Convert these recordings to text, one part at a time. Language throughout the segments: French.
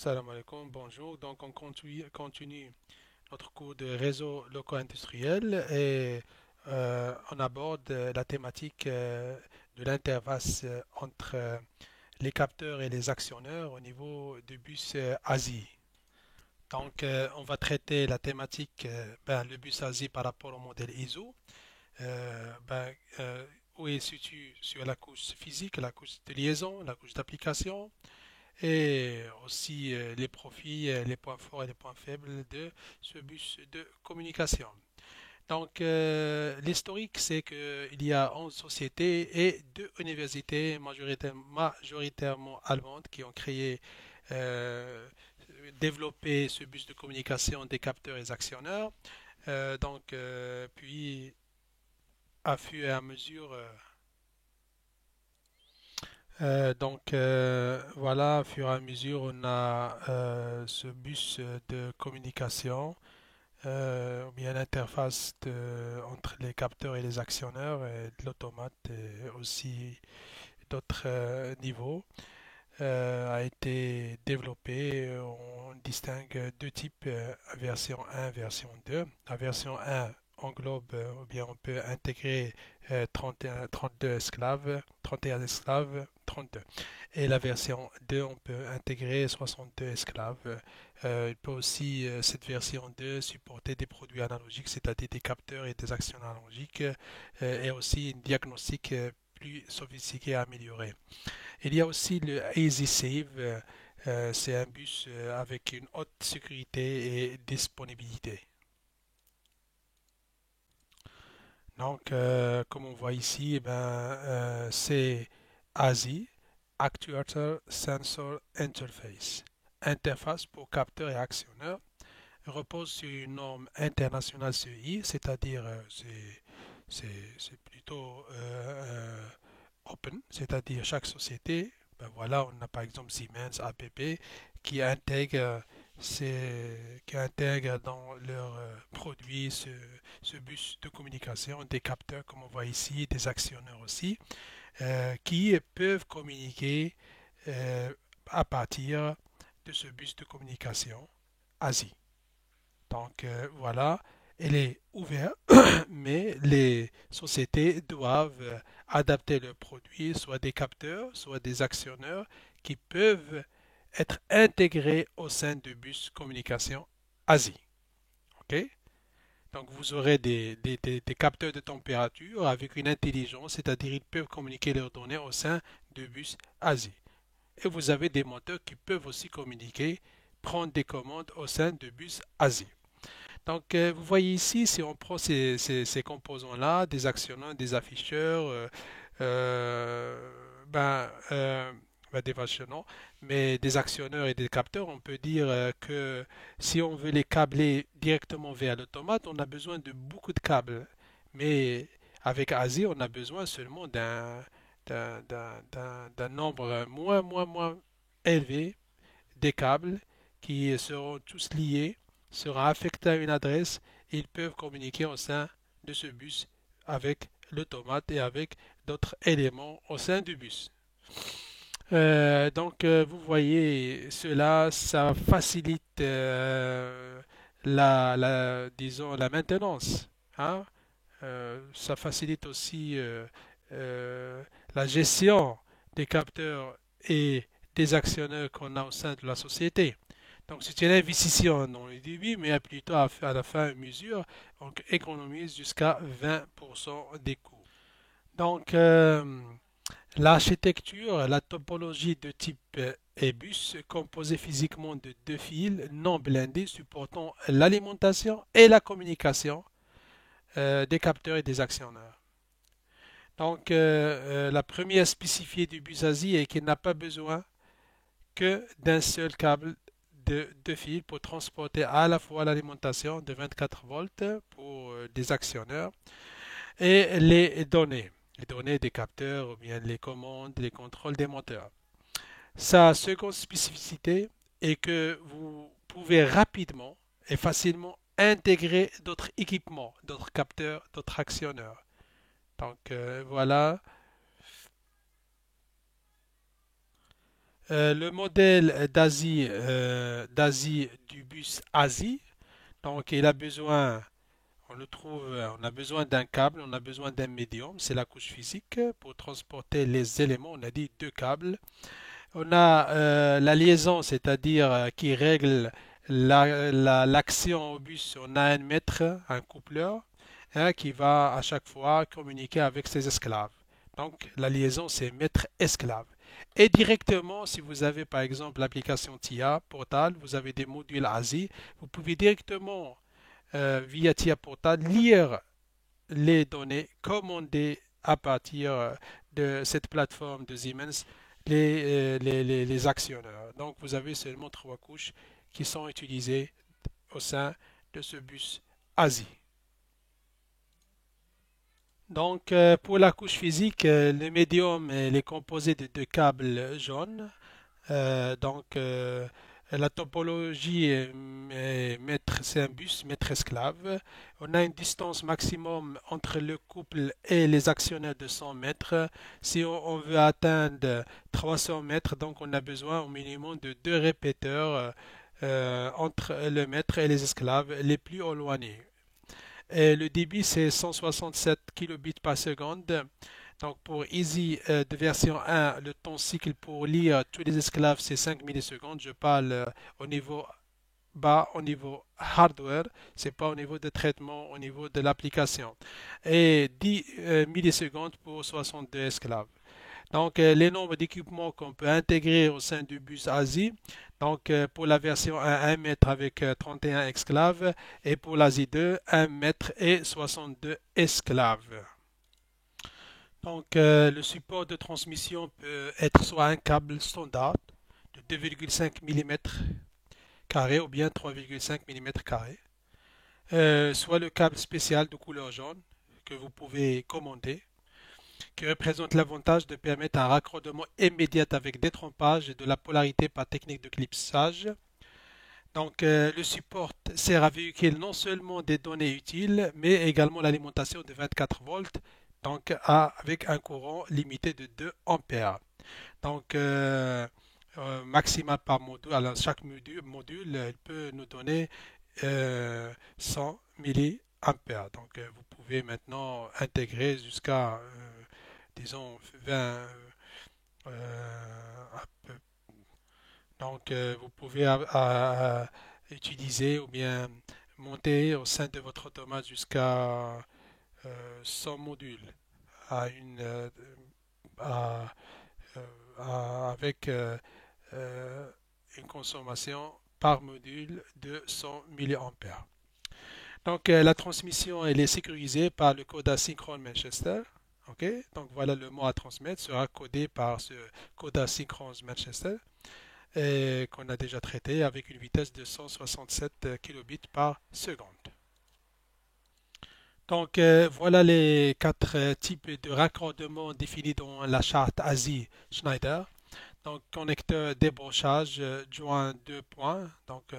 Salam alaikum, bonjour. Donc, on continue notre cours de réseaux locaux industriels et on aborde la thématique de l'interface entre les capteurs et les actionneurs au niveau du bus ASI. Donc, on va traiter la thématique, le bus ASI par rapport au modèle ISO, euh, ben, euh, où il se situe sur la couche physique, la couche de liaison, la couche d'application et aussi les profils, les points forts et les points faibles de ce bus de communication. Donc, l'historique, c'est qu'il y a 11 sociétés et 2 universités majoritairement allemandes qui ont créé, euh, développé ce bus de communication des capteurs et des actionneurs. Puis, à fur et à mesure, voilà, au fur et à mesure, on a ce bus de communication, ou bien l'interface entre les capteurs et les actionneurs, et de l'automate et aussi d'autres niveaux, a été développé. On distingue deux types, version 1, version 2. La version 1 englobe, ou bien on peut intégrer 31, 32 esclaves, 31 esclaves, 32. Et la version 2, on peut intégrer 62 esclaves. Il peut aussi, cette version 2, supporter des produits analogiques, c'est-à-dire des capteurs et des actions analogiques, et aussi un diagnostic plus sophistiqué et amélioré. Il y a aussi le Easy Save, c'est un bus avec une haute sécurité et disponibilité. Donc, comme on voit ici, c'est ASI, Actuator Sensor Interface. Interface pour capteurs et actionneurs repose sur une norme internationale CI, c'est-à-dire c'est plutôt open, c'est-à-dire chaque société, ben voilà, on a par exemple Siemens, ABB, qui intègre, qui intègre dans leurs produits ce bus de communication, des capteurs comme on voit ici, des actionneurs aussi, qui peuvent communiquer euh, à partir de ce bus de communication ASI. Donc voilà, elle est ouverte, mais les sociétés doivent adapter leurs produits, soit des capteurs, soit des actionneurs, qui peuvent être intégrés au sein du bus communication ASI. OK? Donc vous aurez des capteurs de température avec une intelligence, c'est-à-dire ils peuvent communiquer leurs données au sein du bus ASI. Et vous avez des moteurs qui peuvent aussi communiquer, prendre des commandes au sein du bus ASI. Donc, vous voyez ici, si on prend ces composants-là, des actionnants, des afficheurs, euh, ben, euh, des actionnants, mais des actionneurs et des capteurs, on peut dire que si on veut les câbler directement vers l'automate, on a besoin de beaucoup de câbles. Mais avec ASI, on a besoin seulement d'un nombre moins élevé des câbles qui seront tous liés, sera affecté à une adresse et ils peuvent communiquer au sein de ce bus avec l'automate et avec d'autres éléments au sein du bus. Vous voyez, cela, ça facilite disons, la maintenance, hein. Ça facilite aussi euh, la gestion des capteurs et des actionneurs qu'on a au sein de la société. Donc, c'est une investition dans le début, mais plutôt à la fin mesure, on économise jusqu'à 20% des coûts. Donc, l'architecture, la topologie de type EBUS, composée physiquement de deux fils non blindés supportant l'alimentation et la communication des capteurs et des actionneurs. Donc, la première spécifiée du Busazi est qu'il n'a pas besoin que d'un seul câble de deux fils pour transporter à la fois l'alimentation de 24 volts pour des actionneurs et les données des capteurs ou bien les commandes, les contrôles des moteurs. Sa seconde spécificité est que vous pouvez rapidement et facilement intégrer d'autres équipements, d'autres capteurs, d'autres actionneurs. Donc voilà. Le modèle d'Asie du bus Asie, donc il a besoin, on le trouve, on a besoin d'un câble, on a besoin d'un médium, c'est la couche physique pour transporter les éléments. On a dit deux câbles. On a la liaison, c'est-à-dire qui règle l'action au bus. On a un maître, un coupleur, hein, qui va à chaque fois communiquer avec ses esclaves. Donc la liaison, c'est maître-esclave. Et directement, si vous avez par exemple l'application TIA Portal, vous avez des modules ASI, vous pouvez directement via TIA Portal lire les données commandées à partir de cette plateforme de Siemens les actionneurs. Donc vous avez seulement trois couches qui sont utilisées au sein de ce bus ASI. Donc pour la couche physique, le médium est composé de deux câbles jaunes. La topologie maître, c'est un bus maître-esclave. On a une distance maximum entre le couple et les actionnaires de 100 mètres. Si on veut atteindre 300 mètres, donc on a besoin au minimum de deux répéteurs entre le maître et les esclaves les plus éloignés. Et le débit, c'est 167 kilobits par seconde. Donc pour Easy de version 1, le temps cycle pour lire tous les esclaves, c'est 5 millisecondes. Je parle au niveau bas, au niveau hardware, c'est pas au niveau de traitement, au niveau de l'application. Et 10 millisecondes pour 62 esclaves. Donc, les nombres d'équipements qu'on peut intégrer au sein du bus ASI. Donc, pour la version 1 mètre avec 31 esclaves et pour l'ASI 2, 1 mètre et 62 esclaves. Donc, le support de transmission peut être soit un câble standard de 2,5 mm carré ou bien 3,5 mm carré, soit le câble spécial de couleur jaune que vous pouvez commander, qui représente l'avantage de permettre un raccordement immédiat avec détrompage et de la polarité par technique de clipsage. Donc, le support sert à véhiculer non seulement des données utiles, mais également l'alimentation de 24 volts, donc avec un courant limité de 2 ampères. Donc, maximal par module. Alors, chaque module peut nous donner 100 milliampères. Donc, vous pouvez maintenant intégrer jusqu'à, disons, 20. Un peu. Donc, vous pouvez utiliser ou bien monter au sein de votre automate jusqu'à 100 modules à une, à, avec euh, une consommation par module de 100 milliampères. Donc, la transmission elle est sécurisée par le code asynchrone Manchester. Ok, donc voilà le mot à transmettre sera codé par ce code asynchrone Manchester qu'on a déjà traité avec une vitesse de 167 kilobits par seconde. Donc voilà les quatre types de raccordements définis dans la charte ASI Schneider. Donc connecteur débranchage, joint 2 points, donc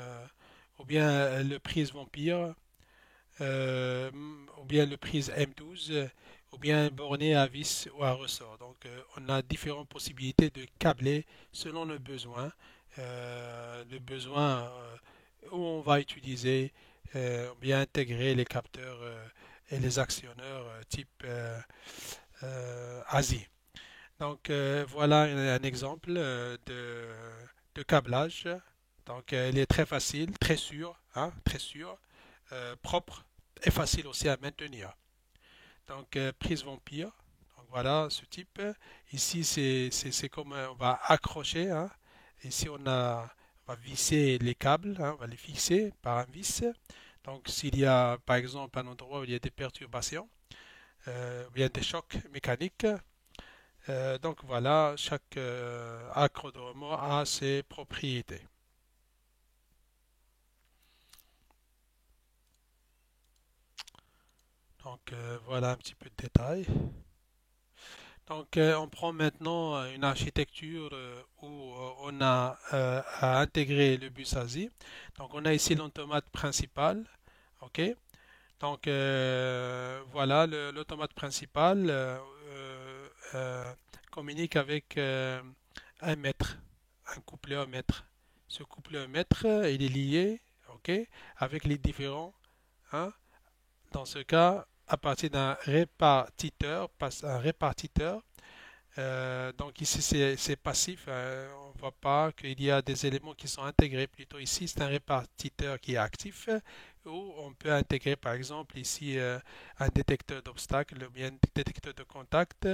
ou bien le prise Vampire, euh, ou bien le prise M12, ou bien borné à vis ou à ressort. Donc on a différentes possibilités de câbler selon le besoin où on va utiliser ou bien intégrer les capteurs et les actionneurs type ASI. Donc voilà un exemple de câblage. Donc il est très facile, très sûr, hein, très sûr, propre et facile aussi à maintenir. Donc prise vampire. Donc voilà ce type. Ici c'est comme on va accrocher. Hein. Ici on va visser les câbles, hein, on va les fixer par un vis. Donc s'il y a par exemple un endroit où il y a des perturbations, ou bien des chocs mécaniques, donc voilà, chaque accordéon a ses propriétés. Donc voilà un petit peu de détails. Donc on prend maintenant une architecture où on a à intégrer le bus ASI. Donc on a ici l'automate principal. OK? Donc voilà, l'automate principal euh, communique avec un maître. un coupleur maître. Ce coupleur maître, il est lié, ok, avec les différents, hein. Dans ce cas, à partir d'un répartiteur, passe un répartiteur. Donc ici c'est passif, on ne voit pas qu'il y a des éléments qui sont intégrés. Plutôt ici c'est un répartiteur qui est actif où on peut intégrer par exemple ici un détecteur d'obstacles ou bien un détecteur de contact,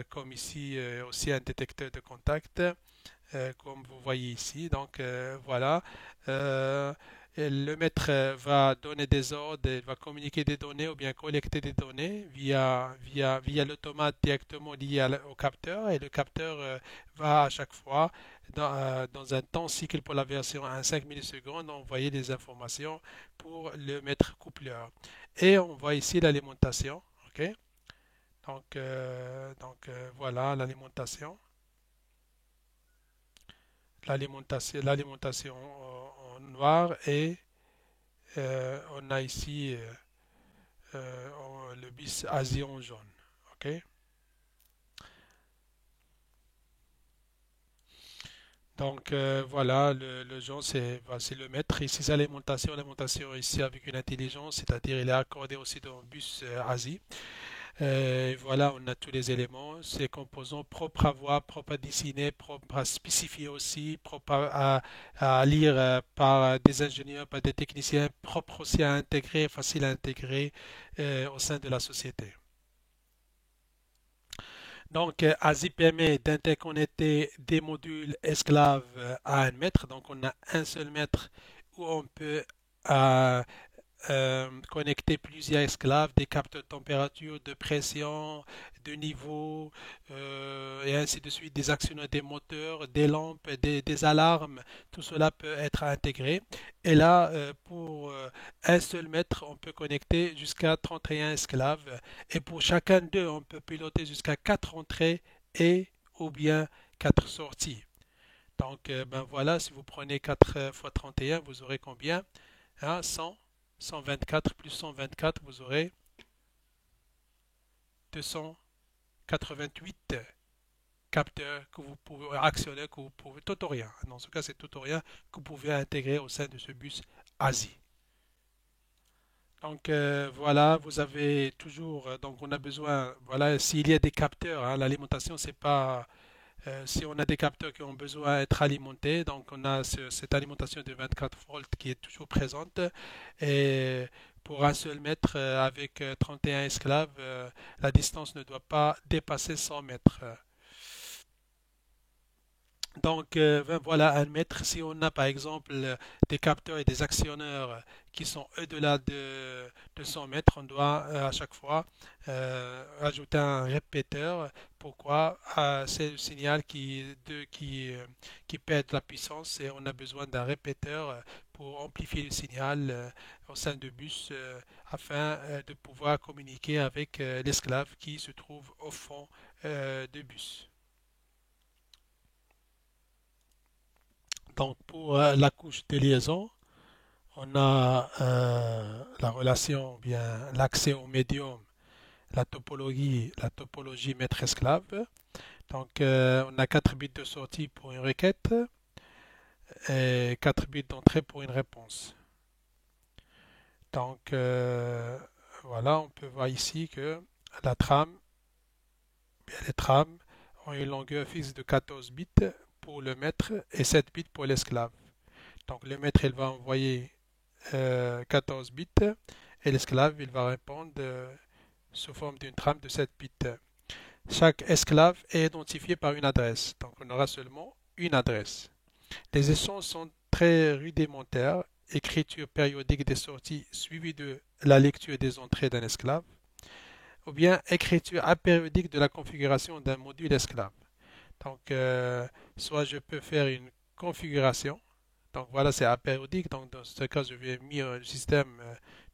comme ici aussi un détecteur de contact, comme vous voyez ici. Donc voilà. Euh, et le maître va donner des ordres, il va communiquer des données ou bien collecter des données via l'automate directement lié au capteur, et le capteur va à chaque fois dans un temps cycle pour la version 1 5 millisecondes envoyer des informations pour le maître coupleur. Et on voit ici l'alimentation. Ok. Voilà l'alimentation. L'alimentation en noir, et on a ici le bus Asie en jaune. Ok. Donc voilà, le jaune c'est le maître. Ici c'est l'alimentation. L'alimentation ici avec une intelligence, c'est-à-dire il est accordé aussi dans le bus Asie. Et voilà, on a tous les éléments, ces composants propres à voir, propres à dessiner, propres à spécifier aussi, propres à lire par des ingénieurs, par des techniciens, propres aussi à intégrer, faciles à intégrer au sein de la société. Donc, ASI permet d'interconnecter des modules esclaves à un mètre. Donc, on a un seul mètre où on peut euh, connecter plusieurs esclaves, des capteurs de température, de pression, de niveau, et ainsi de suite, des actionneurs des moteurs, des lampes, des alarmes, tout cela peut être intégré. Et là, pour un seul mètre, on peut connecter jusqu'à 31 esclaves. Et pour chacun d'eux, on peut piloter jusqu'à 4 entrées et ou bien 4 sorties. Donc, ben voilà, si vous prenez 4 fois 31, vous aurez combien? Hein, 100, 124 plus 124, vous aurez 288 capteurs que vous pouvez actionner, que vous pouvez, Totorien. Dans ce cas, c'est Totorien que vous pouvez intégrer au sein de ce bus Asie. Donc voilà, vous avez toujours, donc on a besoin, voilà, s'il y a des capteurs, hein, l'alimentation, c'est pas, si on a des capteurs qui ont besoin d'être alimentés, donc on a cette alimentation de 24 volts qui est toujours présente. Et pour un seul mètre avec 31 esclaves, la distance ne doit pas dépasser 100 mètres. Donc, ben voilà un mètre. Si on a par exemple des capteurs et des actionneurs qui sont au-delà de 100 mètres, on doit à chaque fois ajouter un répéteur. Pourquoi? C'est le signal qui perd la puissance, et on a besoin d'un répéteur pour amplifier le signal au sein du bus afin de pouvoir communiquer avec l'esclave qui se trouve au fond du bus. Donc, pour la couche de liaison, on a la relation, bien l'accès au médium, la topologie maître-esclave. Donc, on a 4 bits de sortie pour une requête et 4 bits d'entrée pour une réponse. Donc, voilà, on peut voir ici que la trame, bien les trames ont une longueur fixe de 14 bits pour le maître et 7 bits pour l'esclave. Donc, le maître, il va envoyer 14 bits, et l'esclave il va répondre sous forme d'une trame de 7 bits. Chaque esclave est identifié par une adresse, donc on aura seulement une adresse. Les échanges sont très rudimentaires: écriture périodique des sorties suivie de la lecture des entrées d'un esclave, ou bien écriture apériodique de la configuration d'un module esclave. Donc, soit je peux faire une configuration. Donc voilà, c'est apériodique. Donc dans ce cas, je vais mis un système,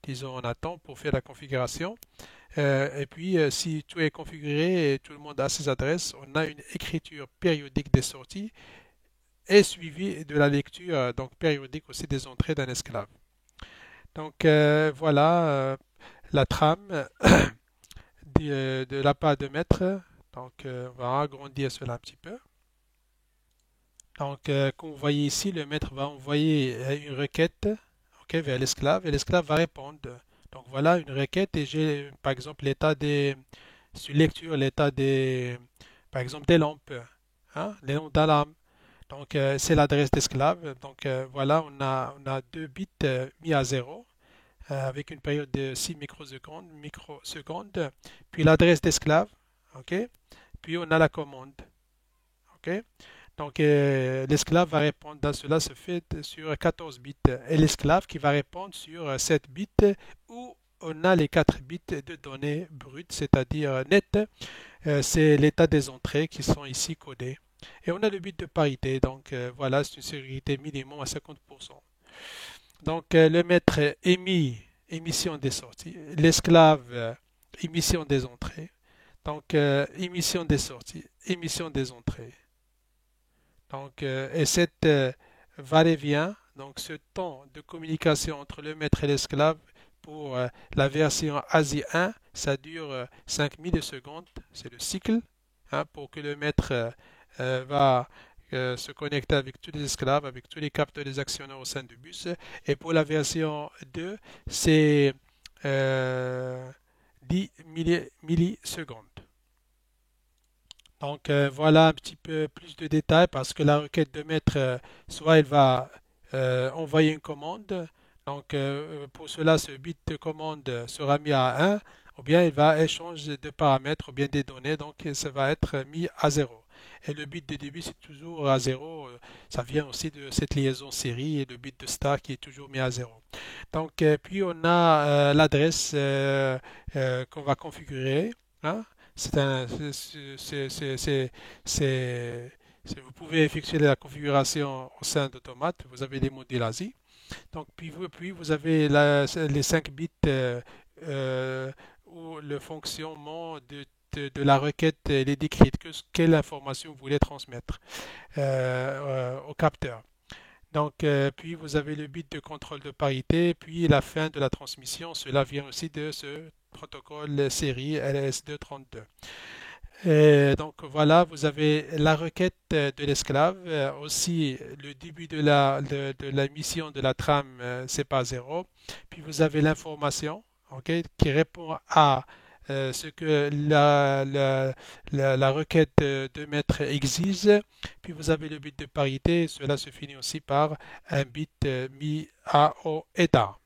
disons, en attente pour faire la configuration. Et puis, si tout est configuré et tout le monde a ses adresses, on a une écriture périodique des sorties et suivie de la lecture donc périodique aussi des entrées d'un esclave. Donc voilà la trame de la part de maître. Donc on va agrandir cela un petit peu. Donc, comme vous voyez ici, le maître va envoyer une requête, ok, vers l'esclave et l'esclave va répondre. Donc, voilà une requête et j'ai, par exemple, sur lecture, l'état des, par exemple, des lampes, hein, les lampes d'alarme. Donc, c'est l'adresse d'esclave. Donc, voilà, on a deux bits mis à zéro avec une période de 6 microsecondes, puis l'adresse d'esclave, ok, puis on a la commande, ok. Donc, l'esclave va répondre, dans cela se fait sur 14 bits et l'esclave qui va répondre sur 7 bits où on a les 4 bits de données brutes, c'est-à-dire nettes. C'est l'état des entrées qui sont ici codées. Et on a le bit de parité, donc voilà, c'est une sécurité minimum à 50%. Donc le maître émission des sorties, l'esclave émission des entrées. Donc émission des sorties, émission des entrées. Donc et cette va-et-vient, donc ce temps de communication entre le maître et l'esclave pour la version ASI 1, ça dure 5 millisecondes, c'est le cycle, hein, pour que le maître va se connecter avec tous les esclaves, avec tous les capteurs des actionneurs au sein du bus. Et pour la version 2, c'est euh, 10 millisecondes. Donc voilà un petit peu plus de détails parce que la requête de maître, soit elle va envoyer une commande, donc pour cela ce bit de commande sera mis à 1, ou bien il va échanger de paramètres ou bien des données, donc ça va être mis à 0. Et le bit de début c'est toujours à 0, ça vient aussi de cette liaison série et le bit de start qui est toujours mis à 0. Donc puis on a l'adresse qu'on va configurer, hein. C'est un, vous pouvez effectuer la configuration au sein d'Automate. Vous avez les modules ASI. Donc, puis vous avez les 5 bits où le fonctionnement de la requête elle est décrite. Quelle information vous voulez transmettre au capteur. Donc, puis vous avez le bit de contrôle de parité, puis la fin de la transmission. Cela vient aussi de ce protocole série LS232. Et donc voilà, vous avez la requête de l'esclave, aussi le début de la mission de la trame, c'est pas zéro. Puis vous avez l'information, ok, qui répond à ce que la requête de maître exige. Puis vous avez le bit de parité, cela se finit aussi par un bit mis à au état.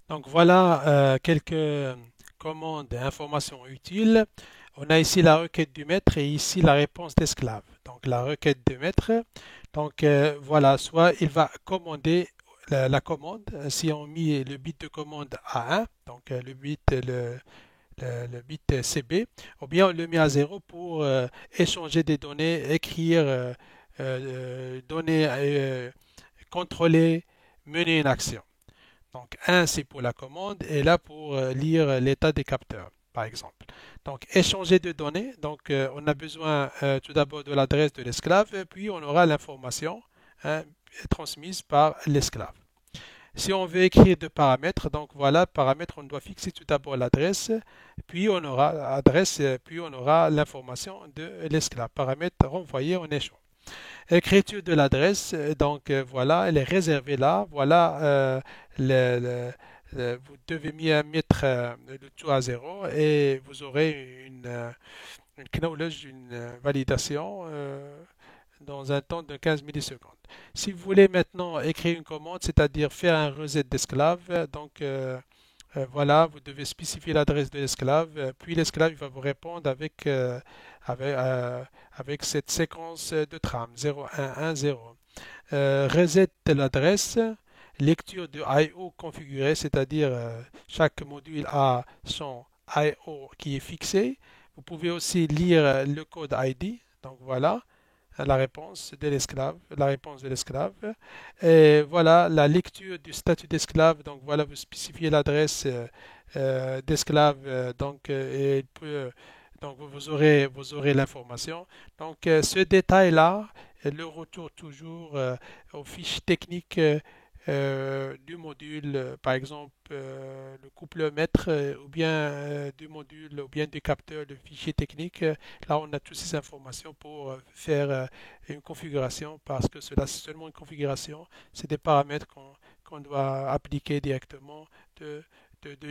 Donc voilà quelques commandes et informations utiles. On a ici la requête du maître et ici la réponse d'esclave. Donc la requête du maître, donc voilà, soit il va commander la commande, si on met le bit de commande à 1, donc le bit CB, ou bien on le met à 0 pour échanger des données, écrire, donner, contrôler, mener une action. Donc 1 c'est pour la commande et là pour lire l'état des capteurs, par exemple. Donc échanger de données, donc on a besoin tout d'abord de l'adresse de l'esclave, puis on aura l'information, hein, transmise par l'esclave. Si on veut écrire de paramètres, donc voilà, paramètres, on doit fixer tout d'abord l'adresse, puis on aura l'adresse, puis on aura l'information de l'esclave. Paramètre renvoyé en échange. Écriture de l'adresse, donc voilà, elle est réservée là. Voilà, vous devez mettre le tout à zéro et vous aurez une acknowledge, une validation dans un temps de 15 millisecondes. Si vous voulez maintenant écrire une commande, c'est-à-dire faire un reset d'esclave, donc voilà, vous devez spécifier l'adresse de l'esclave, puis l'esclave va vous répondre avec, avec cette séquence de trame 0110. Reset de l'adresse, lecture de I/O configuré, c'est-à-dire chaque module a son I/O qui est fixé. Vous pouvez aussi lire le code ID, donc voilà la réponse de l'esclave, la réponse de l'esclave. Et voilà la lecture du statut d'esclave. Donc voilà, vous spécifiez l'adresse d'esclave. Donc et donc vous aurez l'information. Donc ce détail-là, le retour toujours aux fiches techniques du module, par exemple, le couple mètre, ou bien du module, ou bien du capteur de fichier technique. Là, on a toutes ces informations pour faire une configuration, parce que cela, c'est seulement une configuration. C'est des paramètres qu'on doit appliquer directement, de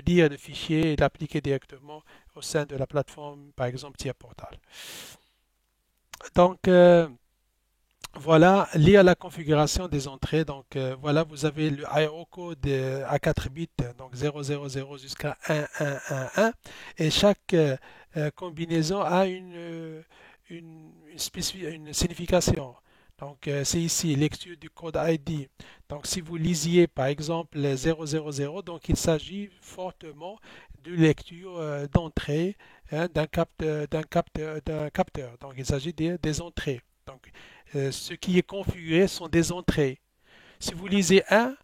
lire le fichier et d'appliquer directement au sein de la plateforme, par exemple, TIA Portal. Donc, voilà, lire la configuration des entrées. Donc, voilà, vous avez le IO code à 4 bits, donc 000 jusqu'à 1111. Et chaque combinaison a une signification. Donc, c'est ici, lecture du code ID. Donc, si vous lisiez, par exemple, 000, donc il s'agit fortement de lecture d'entrée, hein, d'un capteur. Donc, il s'agit des entrées. Donc, ce qui est configuré sont des entrées. Si vous lisez 1,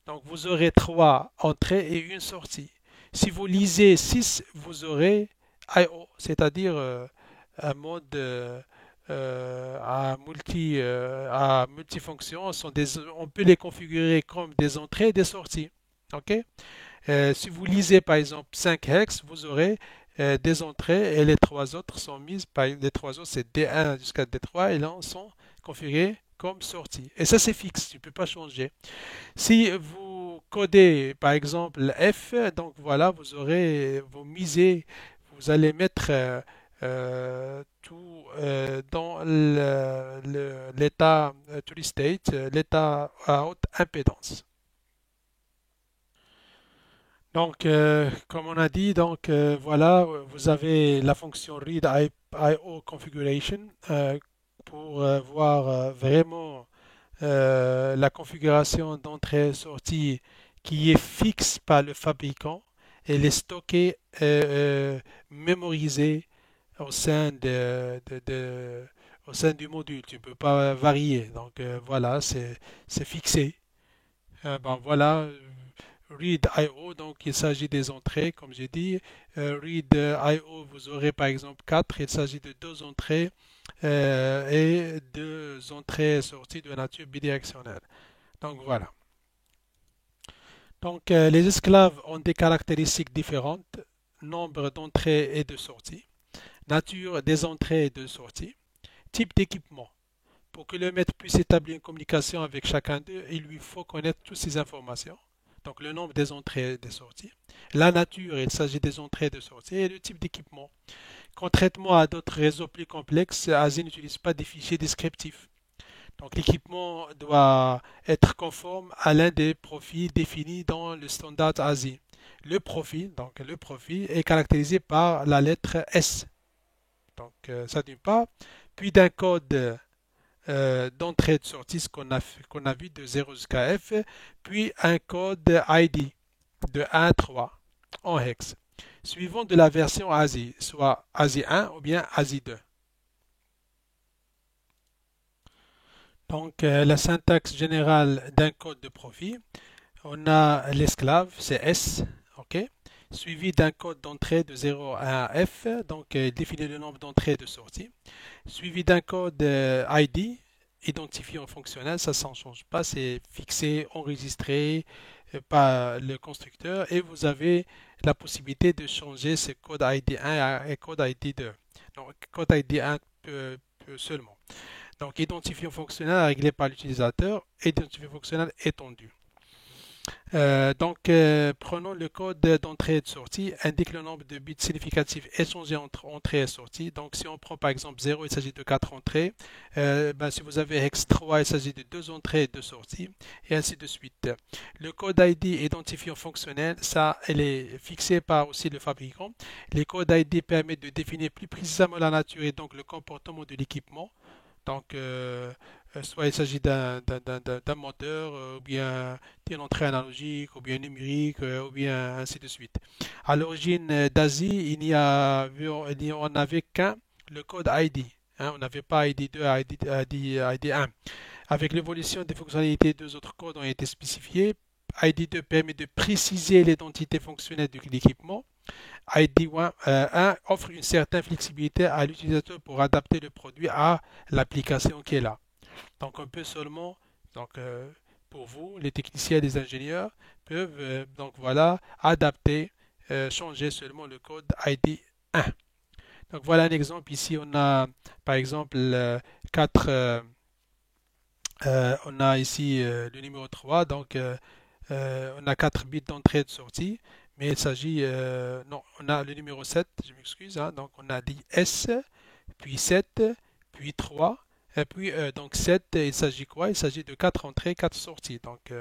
donc vous aurez 3 entrées et une sortie. Si vous lisez 6, vous aurez I/O, c'est-à-dire un mode à multifonction. On peut les configurer comme des entrées et des sorties. OK? Si vous lisez par exemple 5 hex, vous aurez des entrées et les trois autres sont mises, les trois autres c'est D1 jusqu'à D3 et là sont configurés comme sortie. Et ça c'est fixe, tu ne peux pas changer. Si vous codez par exemple F, donc voilà, vous misez, vous allez mettre tout dans l'état to the state, l'état à haute impédance. Donc, comme on a dit, donc voilà, vous avez la fonction read IO configuration pour voir vraiment la configuration d'entrée-sortie qui est fixe par le fabricant. Elle est stockée, mémorisée au sein au sein du module. Tu ne peux pas varier. Donc voilà, c'est fixé. Ben voilà, read IO, donc il s'agit des entrées, comme j'ai dit. Read IO, vous aurez par exemple 4, il s'agit de deux entrées et deux entrées sorties de nature bidirectionnelle. Donc voilà. Donc les esclaves ont des caractéristiques différentes, nombre d'entrées et de sorties, nature des entrées et de sorties, type d'équipement. Pour que le maître puisse établir une communication avec chacun d'eux, il lui faut connaître toutes ces informations. Donc le nombre des entrées et des sorties. La nature, il s'agit des entrées et des sorties, et le type d'équipement. Contrairement à d'autres réseaux plus complexes, ASI n'utilise pas des fichiers descriptifs. Donc l'équipement doit être conforme à l'un des profils définis dans le standard ASI. Le profil est caractérisé par la lettre S. Donc ça d'une part, puis d'un code d'entrée et de sortie, ce qu'on a vu de 0 jusqu'à F, puis un code ID de 1 à 3 en hex, suivant de la version ASI, soit ASI 1 ou bien ASI 2. Donc, la syntaxe générale d'un code de profil, on a l'esclave, c'est S, ok, suivi d'un code d'entrée de 0 à F, donc définit le nombre d'entrées et de sorties, suivi d'un code ID, identifiant fonctionnel, ça ne change pas, c'est fixé, enregistré par le constructeur et vous avez la possibilité de changer ce code ID 1 et code ID 2. Donc, code ID 1 seulement. Donc, identifiant fonctionnel réglé par l'utilisateur, identifiant fonctionnel étendu. Prenons le code d'entrée et de sortie, indique le nombre de bits significatifs échangés entre entrée et sortie. Donc, si on prend par exemple 0, il s'agit de 4 entrées. Si vous avez hex 3, il s'agit de 2 entrées et 2 sorties, et ainsi de suite. Le code ID identifiant fonctionnel, ça, elle est fixé par aussi le fabricant. Les codes ID permettent de définir plus précisément la nature et donc le comportement de l'équipement. Donc, soit il s'agit d'un moteur, ou bien d'une entrée analogique, ou bien numérique, ou bien ainsi de suite. À l'origine d'Asie, il n'y en avait qu'un, le code ID. Hein, on n'avait pas ID2, ID1. Avec l'évolution des fonctionnalités, deux autres codes ont été spécifiés. ID2 permet de préciser l'identité fonctionnelle de l'équipement. ID1 offre une certaine flexibilité à l'utilisateur pour adapter le produit à l'application qui est là. Donc on peut seulement donc, pour vous, les techniciens, les ingénieurs, peuvent donc voilà, adapter, changer seulement le code ID 1. Donc voilà un exemple. Ici, on a par exemple 4, on a ici le numéro 3, donc on a 4 bits d'entrée et de sortie, mais il s'agit, non, on a le numéro 7, je m'excuse, hein, donc on a dit S, puis 7, puis 3, et puis donc 7, il s'agit quoi? Il s'agit de 4 entrées, 4 sorties, donc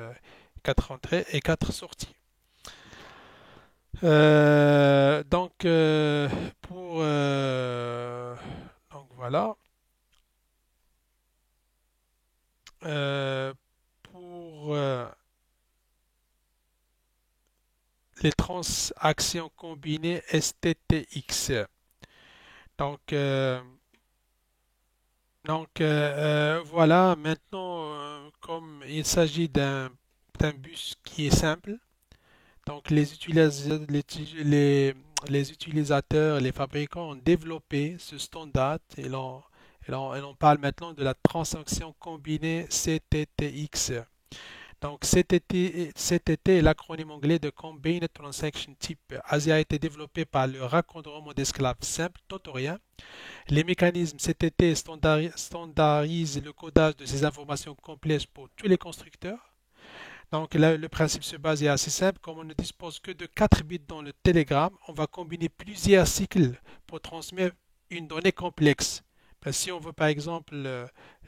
4 entrées et 4 sorties. Donc pour donc voilà. Euh, pour les transactions combinées STTX. Donc, euh, voilà, maintenant, comme il s'agit d'un bus qui est simple, donc les utilisateurs, les fabricants ont développé ce standard et l'on parle maintenant de la transaction combinée CTTX. Donc, CTT est l'acronyme anglais de Combined Transaction Type. ASI a été développé par le raccordement d'esclaves simple Totorien. Les mécanismes CTT standardisent le codage de ces informations complexes pour tous les constructeurs. Donc, là, le principe se base est assez simple. Comme on ne dispose que de 4 bits dans le télégramme, on va combiner plusieurs cycles pour transmettre une donnée complexe. Si on veut par exemple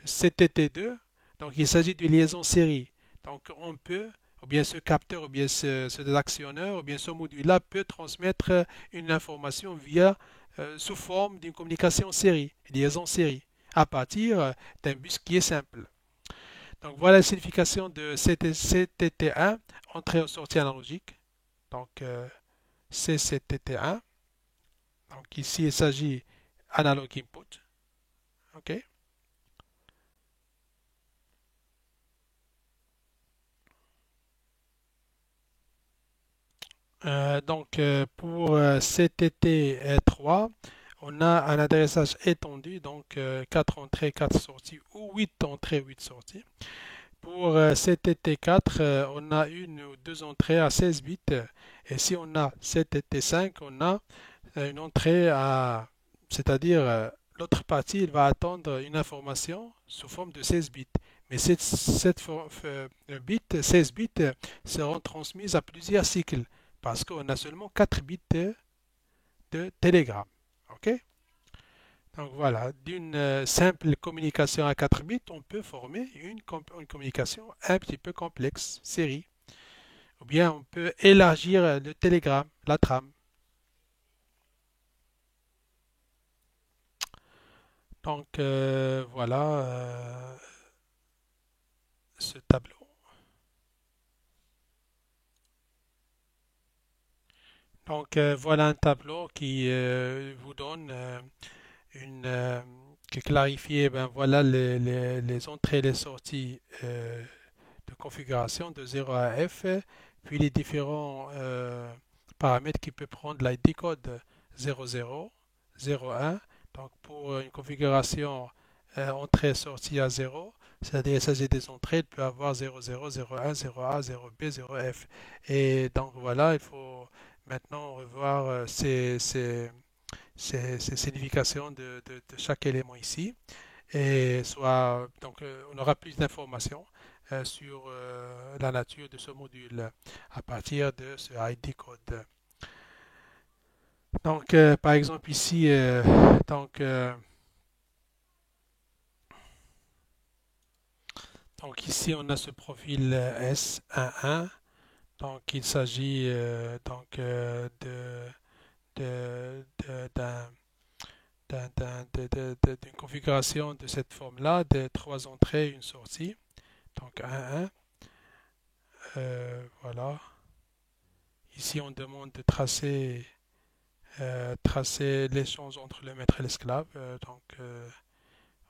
CTT2, donc il s'agit de liaison série. Donc on peut, ou bien ce capteur, ou bien ce actionneur, ou bien ce module-là peut transmettre une information sous forme d'une communication série, liaison série, à partir d'un bus qui est simple. Donc voilà la signification de CTT1, entrée ou sortie analogique. Donc CCTT1. Donc ici il s'agit analog input. OK. Pour CTT3, on a un adressage étendu, donc 4 entrées, 4 sorties ou 8 entrées, 8 sorties. Pour CTT4, on a une ou deux entrées à 16 bits. Et si on a CTT5, on a une entrée c'est-à-dire l'autre partie, il va attendre une information sous forme de 16 bits. Mais bits, 16 bits seront transmises à plusieurs cycles parce qu'on a seulement 4 bits de télégramme. OK? Donc voilà, d'une simple communication à 4 bits, on peut former une communication un petit peu complexe, série. Ou bien on peut élargir le télégramme, la trame. Donc voilà ce tableau. Donc voilà un tableau qui vous donne qui clarifie ben, voilà les entrées et les sorties de configuration de 0 à F, puis les différents paramètres qui peuvent prendre l'ID code 00, 01. Donc pour une configuration entrée-sortie à 0, c'est-à-dire il s'agit des entrées, il peut avoir 00, 01, 0A, 0B, 0F. Et donc voilà, il faut maintenant revoir ces significations de chaque élément ici. Et soit, donc, on aura plus d'informations sur la nature de ce module à partir de ce ID code. Donc, par exemple, ici, donc, euh, donc, ici, on a ce profil S11. Donc, il s'agit d'un d'une configuration de cette forme-là, de trois entrées et une sortie. Donc 1, 1. Voilà. Ici, on demande de tracer l'échange entre le maître et l'esclave.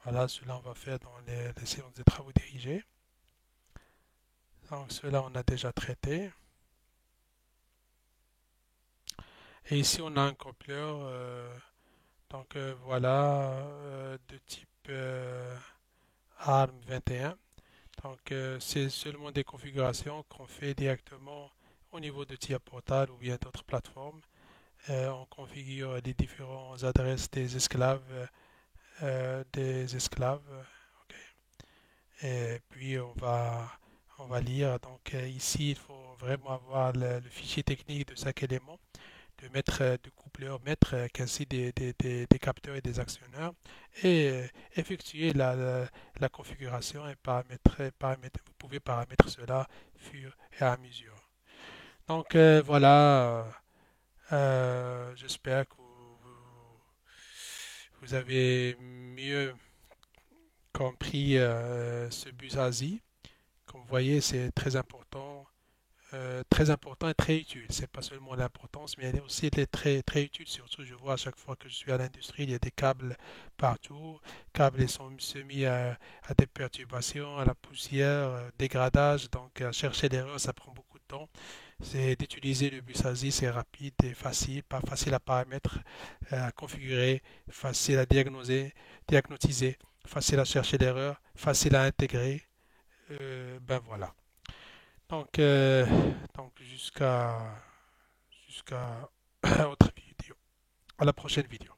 Voilà, cela on va faire dans les séances de travaux dirigés. Donc cela on a déjà traité. Et ici on a un coupler, voilà, de type ARM 21. Donc, c'est seulement des configurations qu'on fait directement au niveau de Tia Portal ou bien d'autres plateformes. On configure les différentes adresses des esclaves. Ok. Et puis, on va lire. Donc, ici, il faut vraiment avoir le fichier technique de chaque élément de coupleur maître, qu'ainsi des capteurs et des actionneurs, et effectuer la configuration et vous pouvez paramétrer cela fur et à mesure. Donc voilà, j'espère que vous avez mieux compris ce bus ASI. Comme vous voyez, c'est très important et très utile. C'est pas seulement l'importance, mais elle est très, très utile. Surtout, je vois à chaque fois que je suis à l'industrie, il y a des câbles partout. Les câbles sont soumis à des perturbations, à la poussière, dégradage. Donc, à chercher l'erreur, ça prend beaucoup de temps. C'est d'utiliser le bus ASI, c'est rapide et facile, pas facile à paramétrer, à configurer, facile à diagnostiser, facile à chercher l'erreur, facile à intégrer. Ben voilà. Donc, donc jusqu'à autre vidéo. À la prochaine vidéo.